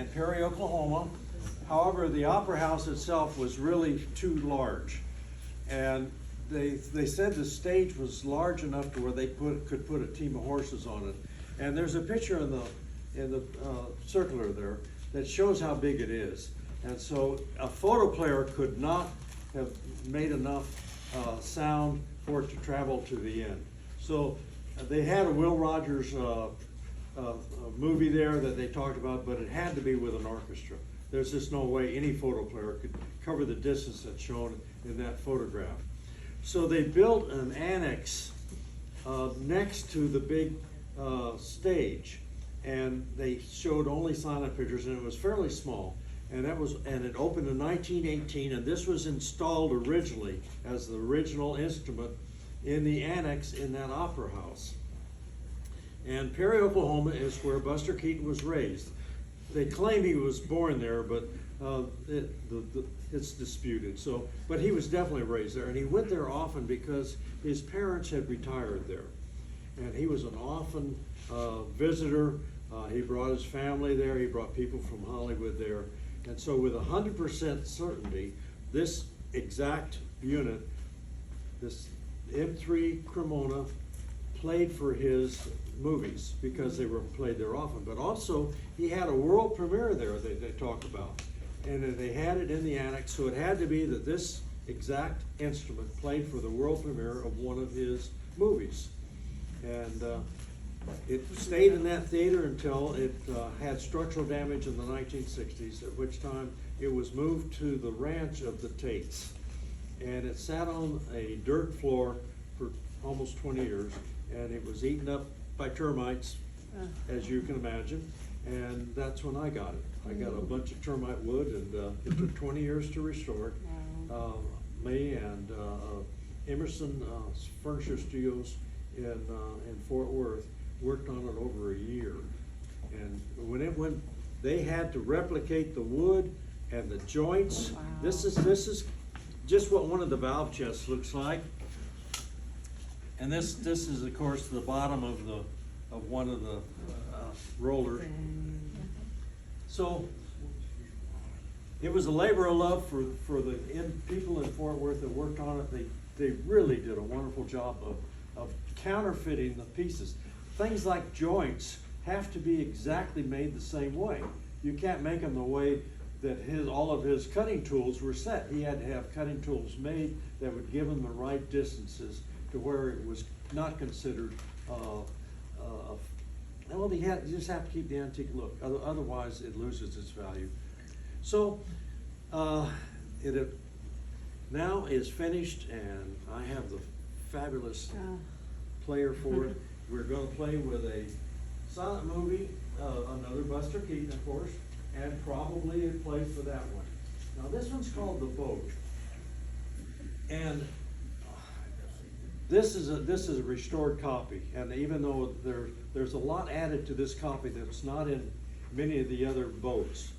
in Perry, Oklahoma. However, the Opera House itself was really too large. And they said the stage was large enough to where they could put a team of horses on it. And there's a picture in the circular there that shows how big it is. And so a Fotoplayer could not have made enough sound for it to travel to the end. So they had a Will Rogers movie there that they talked about, but it had to be with an orchestra. There's just no way any Fotoplayer could cover the distance that's shown in that photograph. So they built an annex next to the big stage, and they showed only silent pictures, and it was fairly small. And it opened in 1918, and this was installed originally as the original instrument in the annex in that opera house. And Perry, Oklahoma is where Buster Keaton was raised. They claim he was born there, but it's disputed. So, but he was definitely raised there, and he went there often because his parents had retired there. And he was an often visitor. He brought his family there. He brought people from Hollywood there. And so with 100% certainty, this exact unit, this M3 Cremona, played for his movies because they were played there often. But also, he had a world premiere there that they talk about. And they had it in the annex, so it had to be that this exact instrument played for the world premiere of one of his movies. And it stayed in that theater until it had structural damage in the 1960s, at which time it was moved to the ranch of the Tates. And it sat on a dirt floor for almost 20 years, and it was eaten up by termites, as you can imagine. And that's when I got it. I got a bunch of termite wood, and it took 20 years to restore it. Me and Emerson Furniture Studios in Fort Worth worked on it over a year. And when they had to replicate the wood and the joints. Wow. This is just what one of the valve chests looks like. And this is of course the bottom of one of the rollers. So it was a labor of love for the people in Fort Worth that worked on it. They really did a wonderful job of counterfeiting the pieces. Things like joints have to be exactly made the same way. You can't make them the way that all of his cutting tools were set. He had to have cutting tools made that would give him the right distances to where it was not considered, well, you just have to keep the antique look, otherwise it loses its value. So it now is finished, and I have the fabulous player for it. We're going to play with a silent movie, another Buster Keaton, of course, and probably a play for that one. Now this one's called The Boat, and this is a restored copy. And even though there's a lot added to this copy that's not in many of the other boats,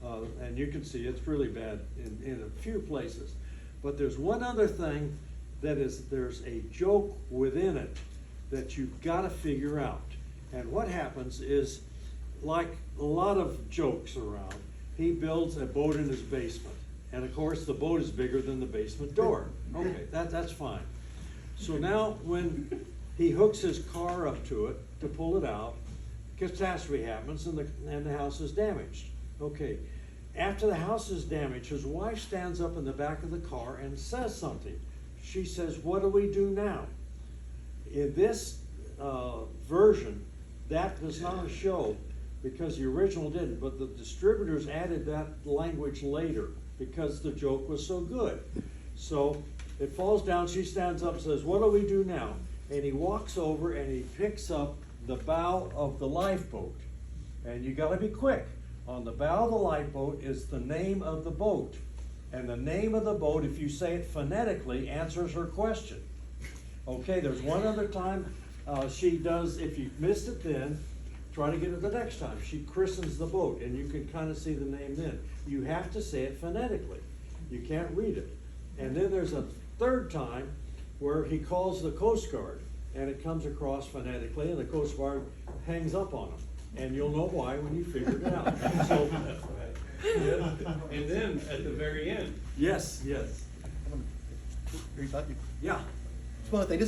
and you can see it's really bad in a few places. But there's one other thing there's a joke within it that you've got to figure out. And what happens is, like a lot of jokes around, he builds a boat in his basement. And of course the boat is bigger than the basement door. Okay, that's fine. So now when he hooks his car up to it to pull it out, catastrophe happens and the house is damaged. Okay, after the house is damaged, his wife stands up in the back of the car and says something. She says, "What do we do now?" In this version, that does not show because the original didn't, but the distributors added that language later because the joke was so good. So it falls down, she stands up and says, "What do we do now?" And he walks over and he picks up the bow of the lifeboat. And you gotta be quick. On the bow of the lifeboat is the name of the boat. And the name of the boat, if you say it phonetically, answers her question. Okay, there's one other time she does, if you missed it then, try to get it the next time. She christens the boat, and you can kind of see the name then. You have to say it phonetically. You can't read it. And then there's a third time where he calls the Coast Guard, and it comes across phonetically, and the Coast Guard hangs up on him. And you'll know why when you figure it out. So did, and then at the very end. Yes, yes, You thought you- yeah. It's one thing,